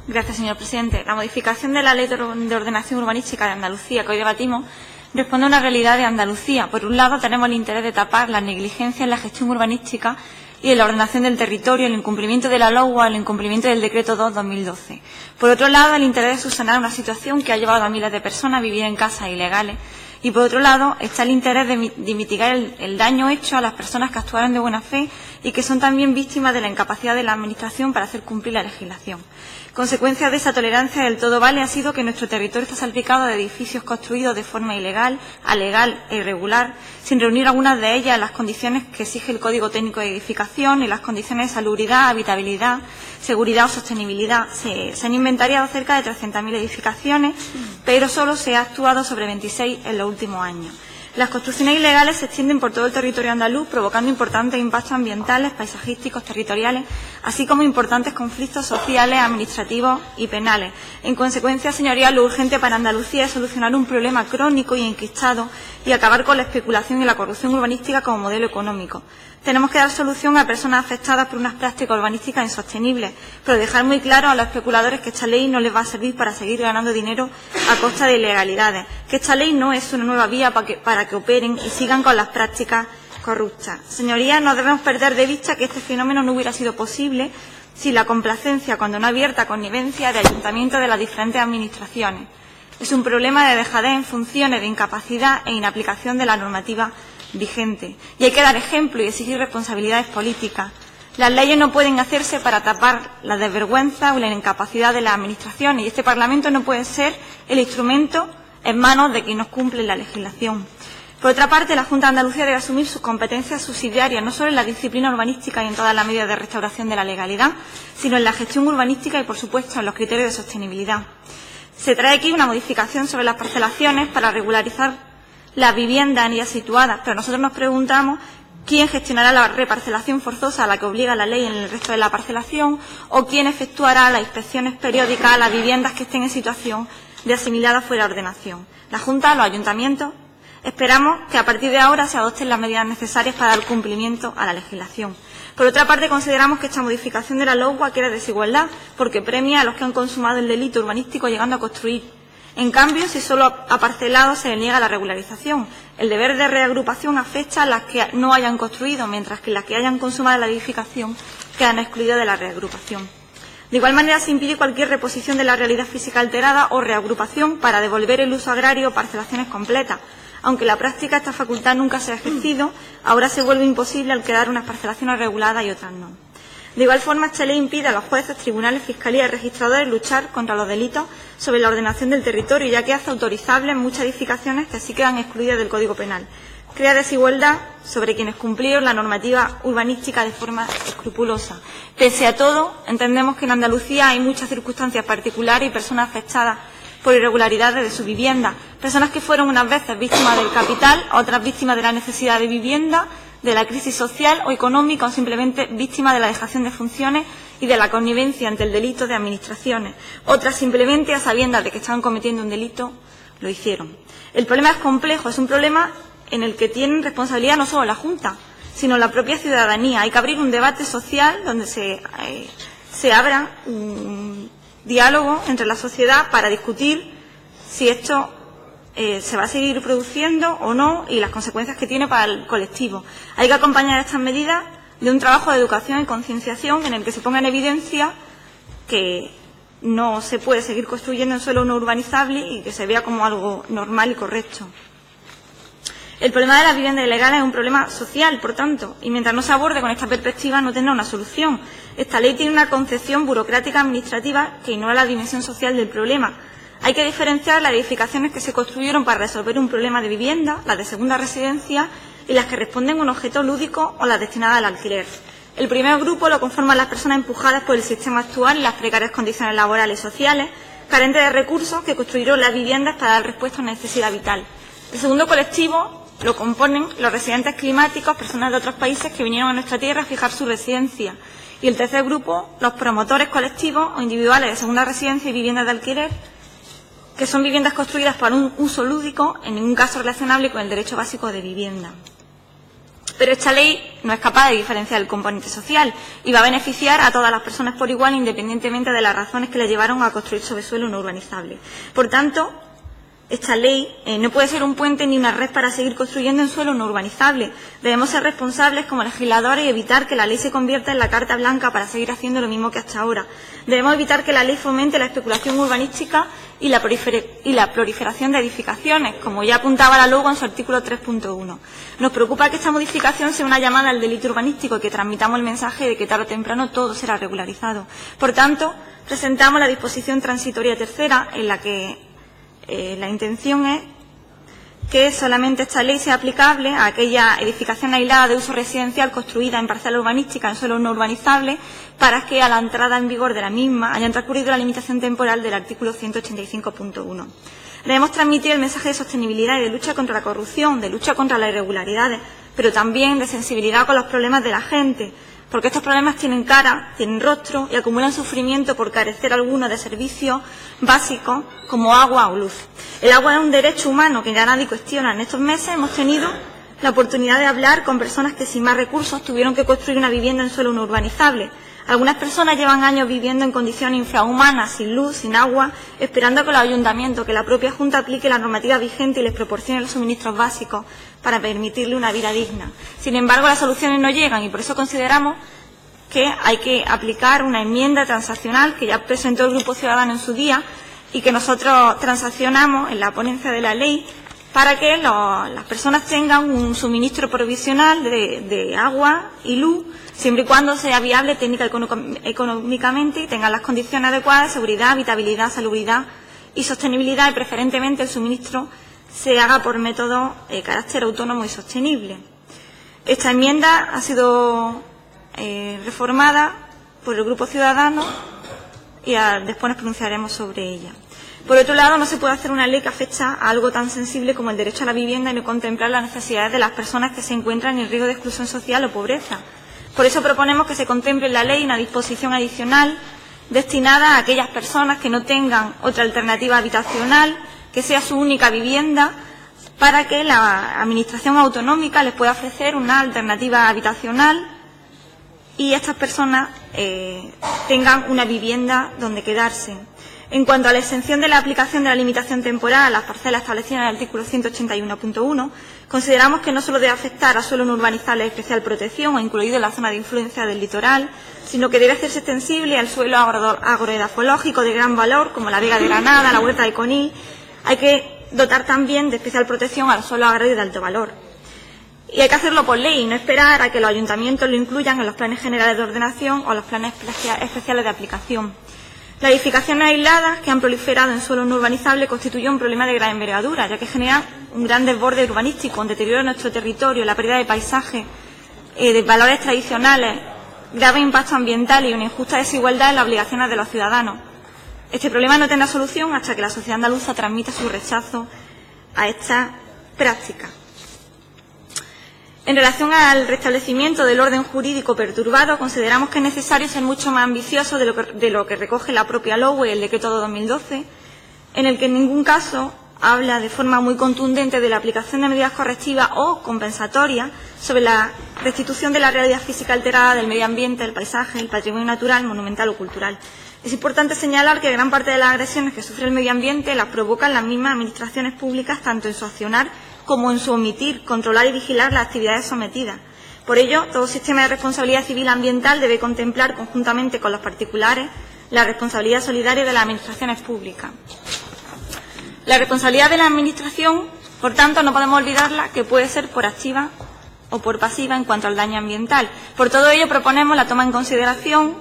Gracias, señor presidente. La modificación de la Ley de Ordenación Urbanística de Andalucía que hoy debatimos responde a una realidad de Andalucía. Por un lado, tenemos el interés de tapar las negligencias en la gestión urbanística y en la ordenación del territorio, el incumplimiento de la LOGUA, el incumplimiento del Decreto 2/2012. Por otro lado, el interés de subsanar una situación que ha llevado a miles de personas a vivir en casas ilegales. Y, por otro lado, está el interés de mitigar el daño hecho a las personas que actuaron de buena fe y que son también víctimas de la incapacidad de la Administración para hacer cumplir la legislación. Consecuencia de esa tolerancia del todo vale ha sido que nuestro territorio está salpicado de edificios construidos de forma ilegal, alegal e irregular, sin reunir algunas de ellas las condiciones que exige el Código Técnico de Edificación y las condiciones de salubridad, habitabilidad, seguridad o sostenibilidad. Se han inventariado cerca de 300.000 edificaciones, pero solo se ha actuado sobre 26 en los últimos años. Las construcciones ilegales se extienden por todo el territorio andaluz, provocando importantes impactos ambientales, paisajísticos, territoriales, así como importantes conflictos sociales, administrativos y penales. En consecuencia, señorías, lo urgente para Andalucía es solucionar un problema crónico y enquistado y acabar con la especulación y la corrupción urbanística como modelo económico. Tenemos que dar solución a personas afectadas por unas prácticas urbanísticas insostenibles, pero dejar muy claro a los especuladores que esta ley no les va a servir para seguir ganando dinero a costa de ilegalidades, que esta ley no es una nueva vía para que operen y sigan con las prácticas corruptas. Señorías, no debemos perder de vista que este fenómeno no hubiera sido posible sin la complacencia, cuando no abierta connivencia de ayuntamientos de las diferentes administraciones. Es un problema de dejadez en funciones de incapacidad e inaplicación de la normativa vigente. Y hay que dar ejemplo y exigir responsabilidades políticas. Las leyes no pueden hacerse para tapar la desvergüenza o la incapacidad de las administraciones, y este Parlamento no puede ser el instrumento en manos de quienes cumplen la legislación. Por otra parte, la Junta de Andalucía debe asumir sus competencias subsidiarias, no solo en la disciplina urbanística y en todas las medidas de restauración de la legalidad, sino en la gestión urbanística y, por supuesto, en los criterios de sostenibilidad. Se trae aquí una modificación sobre las parcelaciones para regularizar las viviendas en ellas situadas, pero nosotros nos preguntamos quién gestionará la reparcelación forzosa a la que obliga la ley en el resto de la parcelación, o quién efectuará las inspecciones periódicas a las viviendas que estén en situación de asimilada fuera de ordenación. La Junta, los ayuntamientos. Esperamos que a partir de ahora se adopten las medidas necesarias para dar cumplimiento a la legislación. Por otra parte, consideramos que esta modificación de la LOGUA crea desigualdad, porque premia a los que han consumado el delito urbanístico llegando a construir. En cambio, si solo a parcelados se le niega la regularización, el deber de reagrupación afecta a las que no hayan construido, mientras que las que hayan consumado la edificación quedan excluidas de la reagrupación. De igual manera, se impide cualquier reposición de la realidad física alterada o reagrupación para devolver el uso agrario o parcelaciones completas. Aunque en la práctica esta facultad nunca se ha ejercido, ahora se vuelve imposible al quedar unas parcelaciones reguladas y otras no. De igual forma, esta ley impide a los jueces, tribunales, fiscalías y registradores luchar contra los delitos sobre la ordenación del territorio, ya que hace autorizables muchas edificaciones que así quedan excluidas del Código Penal. Crea desigualdad sobre quienes cumplieron la normativa urbanística de forma escrupulosa. Pese a todo, entendemos que en Andalucía hay muchas circunstancias particulares y personas afectadas por irregularidades de su vivienda. Personas que fueron unas veces víctimas del capital, otras víctimas de la necesidad de vivienda, de la crisis social o económica, o simplemente víctimas de la dejación de funciones y de la connivencia ante el delito de administraciones. Otras simplemente, a sabiendas de que estaban cometiendo un delito, lo hicieron. El problema es complejo, es un problema en el que tienen responsabilidad no solo la Junta, sino la propia ciudadanía. Hay que abrir un debate social donde se abra un diálogo entre la sociedad para discutir si esto se va a seguir produciendo o no y las consecuencias que tiene para el colectivo. Hay que acompañar estas medidas de un trabajo de educación y concienciación en el que se ponga en evidencia que no se puede seguir construyendo en suelo no urbanizable y que se vea como algo normal y correcto. El problema de las viviendas ilegales es un problema social, por tanto, y mientras no se aborde con esta perspectiva no tendrá una solución. Esta ley tiene una concepción burocrática administrativa que ignora la dimensión social del problema. Hay que diferenciar las edificaciones que se construyeron para resolver un problema de vivienda, las de segunda residencia y las que responden a un objeto lúdico o las destinadas al alquiler. El primer grupo lo conforman las personas empujadas por el sistema actual y las precarias condiciones laborales y sociales, carentes de recursos, que construyeron las viviendas para dar respuesta a una necesidad vital. El segundo colectivo lo componen los residentes climáticos, personas de otros países que vinieron a nuestra tierra a fijar su residencia. Y el tercer grupo, los promotores colectivos o individuales de segunda residencia y viviendas de alquiler, que son viviendas construidas para un uso lúdico, en ningún caso relacionable con el derecho básico de vivienda. Pero esta ley no es capaz de diferenciar el componente social y va a beneficiar a todas las personas por igual, independientemente de las razones que le llevaron a construir sobre suelo no urbanizable. Por tanto, esta ley no puede ser un puente ni una red para seguir construyendo en suelo no urbanizable. Debemos ser responsables como legisladores y evitar que la ley se convierta en la carta blanca para seguir haciendo lo mismo que hasta ahora. Debemos evitar que la ley fomente la especulación urbanística y la proliferación de edificaciones, como ya apuntaba la LOGO en su artículo 3.1. Nos preocupa que esta modificación sea una llamada al delito urbanístico y que transmitamos el mensaje de que tarde o temprano todo será regularizado. Por tanto, presentamos la disposición transitoria tercera, en la que la intención es que solamente esta ley sea aplicable a aquella edificación aislada de uso residencial construida en parcela urbanística en suelo no urbanizable, para que a la entrada en vigor de la misma hayan transcurrido la limitación temporal del artículo 185.1. Debemos transmitir el mensaje de sostenibilidad y de lucha contra la corrupción, de lucha contra las irregularidades, pero también de sensibilidad con los problemas de la gente, porque estos problemas tienen cara, tienen rostro y acumulan sufrimiento por carecer alguno de servicios básicos como agua o luz. El agua es un derecho humano que ya nadie cuestiona. En estos meses hemos tenido la oportunidad de hablar con personas que sin más recursos tuvieron que construir una vivienda en suelo no urbanizable. Algunas personas llevan años viviendo en condiciones infrahumanas, sin luz, sin agua, esperando que los ayuntamientos, que la propia Junta aplique la normativa vigente y les proporcione los suministros básicos para permitirle una vida digna. Sin embargo, las soluciones no llegan y por eso consideramos que hay que aplicar una enmienda transaccional que ya presentó el Grupo Ciudadano en su día y que nosotros transaccionamos en la ponencia de la ley para que las personas tengan un suministro provisional de agua y luz, siempre y cuando sea viable técnica y económicamente y tengan las condiciones adecuadas de seguridad, habitabilidad, salubridad y sostenibilidad, y preferentemente el suministro se haga por método de carácter autónomo y sostenible. Esta enmienda ha sido reformada por el Grupo Ciudadano y después nos pronunciaremos sobre ella. Por otro lado, no se puede hacer una ley que afecta a algo tan sensible como el derecho a la vivienda y no contemplar las necesidades de las personas que se encuentran en riesgo de exclusión social o pobreza. Por eso proponemos que se contemple en la ley una disposición adicional destinada a aquellas personas que no tengan otra alternativa habitacional, que sea su única vivienda, para que la Administración autonómica les pueda ofrecer una alternativa habitacional y estas personas tengan una vivienda donde quedarse. En cuanto a la exención de la aplicación de la limitación temporal a las parcelas establecidas en el artículo 181.1, consideramos que no solo debe afectar a suelo no urbanizable de especial protección o incluido en la zona de influencia del litoral, sino que debe hacerse extensible al suelo agroedafológico de gran valor, como la Vega de Granada, la Huerta de Conil. Hay que dotar también de especial protección al suelo agrario de alto valor. Y hay que hacerlo por ley, y no esperar a que los ayuntamientos lo incluyan en los planes generales de ordenación o los planes especiales de aplicación. Las edificaciones aisladas que han proliferado en suelo no urbanizable constituyen un problema de gran envergadura, ya que generan un gran desborde urbanístico, un deterioro de nuestro territorio, la pérdida de paisaje, de valores tradicionales, grave impacto ambiental y una injusta desigualdad en las obligaciones de los ciudadanos. Este problema no tendrá solución hasta que la sociedad andaluza transmita su rechazo a esta práctica. En relación al restablecimiento del orden jurídico perturbado, consideramos que es necesario ser mucho más ambicioso de lo que recoge la propia LOE y el Decreto de 2012, en el que en ningún caso habla de forma muy contundente de la aplicación de medidas correctivas o compensatorias sobre la restitución de la realidad física alterada del medio ambiente, el paisaje, el patrimonio natural, monumental o cultural. Es importante señalar que gran parte de las agresiones que sufre el medio ambiente las provocan las mismas administraciones públicas, tanto en su accionar como en su omitir, controlar y vigilar las actividades sometidas. Por ello, todo sistema de responsabilidad civil ambiental debe contemplar, conjuntamente con los particulares, la responsabilidad solidaria de las administraciones públicas. La responsabilidad de la Administración, por tanto, no podemos olvidarla, que puede ser por activa o por pasiva en cuanto al daño ambiental. Por todo ello, proponemos la toma en consideración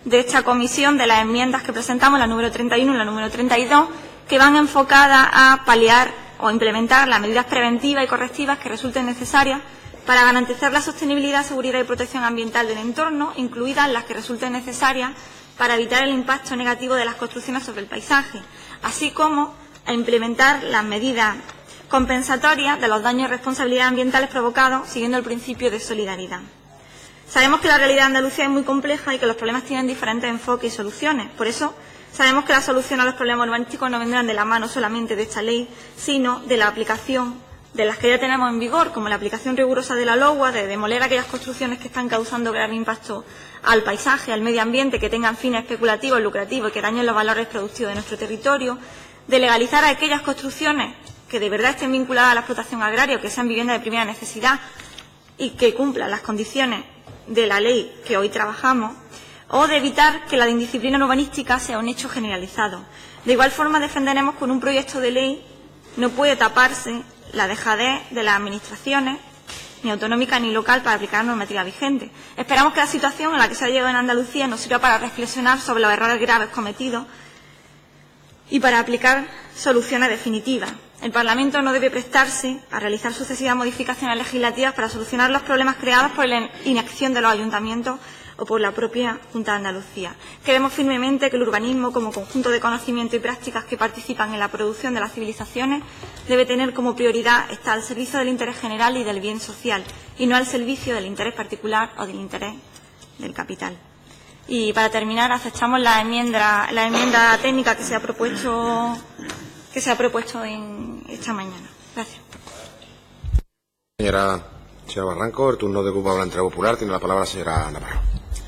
de esta comisión de las enmiendas que presentamos, la número 31 y la número 32, que van enfocadas a paliar o implementar las medidas preventivas y correctivas que resulten necesarias para garantizar la sostenibilidad, seguridad y protección ambiental del entorno, incluidas las que resulten necesarias para evitar el impacto negativo de las construcciones sobre el paisaje, así como a implementar las medidas compensatorias de los daños y responsabilidades ambientales provocados siguiendo el principio de solidaridad. Sabemos que la realidad de Andalucía es muy compleja y que los problemas tienen diferentes enfoques y soluciones. Por eso, sabemos que la solución a los problemas urbanísticos no vendrán de la mano solamente de esta ley, sino de la aplicación de las que ya tenemos en vigor, como la aplicación rigurosa de la LOGUA, de demoler aquellas construcciones que están causando grave impacto al paisaje, al medio ambiente, que tengan fines especulativos, lucrativos y que dañen los valores productivos de nuestro territorio, de legalizar aquellas construcciones que de verdad estén vinculadas a la explotación agraria o que sean viviendas de primera necesidad y que cumplan las condiciones de la ley que hoy trabajamos, o de evitar que la indisciplina urbanística sea un hecho generalizado. De igual forma, defenderemos que con un proyecto de ley no puede taparse la dejadez de las administraciones, ni autonómica ni local, para aplicar la normativa vigente. Esperamos que la situación a la que se ha llegado en Andalucía nos sirva para reflexionar sobre los errores graves cometidos y para aplicar soluciones definitivas. El Parlamento no debe prestarse a realizar sucesivas modificaciones legislativas para solucionar los problemas creados por la inacción de los ayuntamientos o por la propia Junta de Andalucía. Creemos firmemente que el urbanismo, como conjunto de conocimientos y prácticas que participan en la producción de las civilizaciones, debe tener como prioridad estar al servicio del interés general y del bien social, y no al servicio del interés particular o del interés del capital. Y para terminar, aceptamos la enmienda técnica que se ha propuesto en esta mañana. Gracias. Señora Barranco, el turno de Grupo Parlamentario Popular. Tiene la palabra la señora Navarro.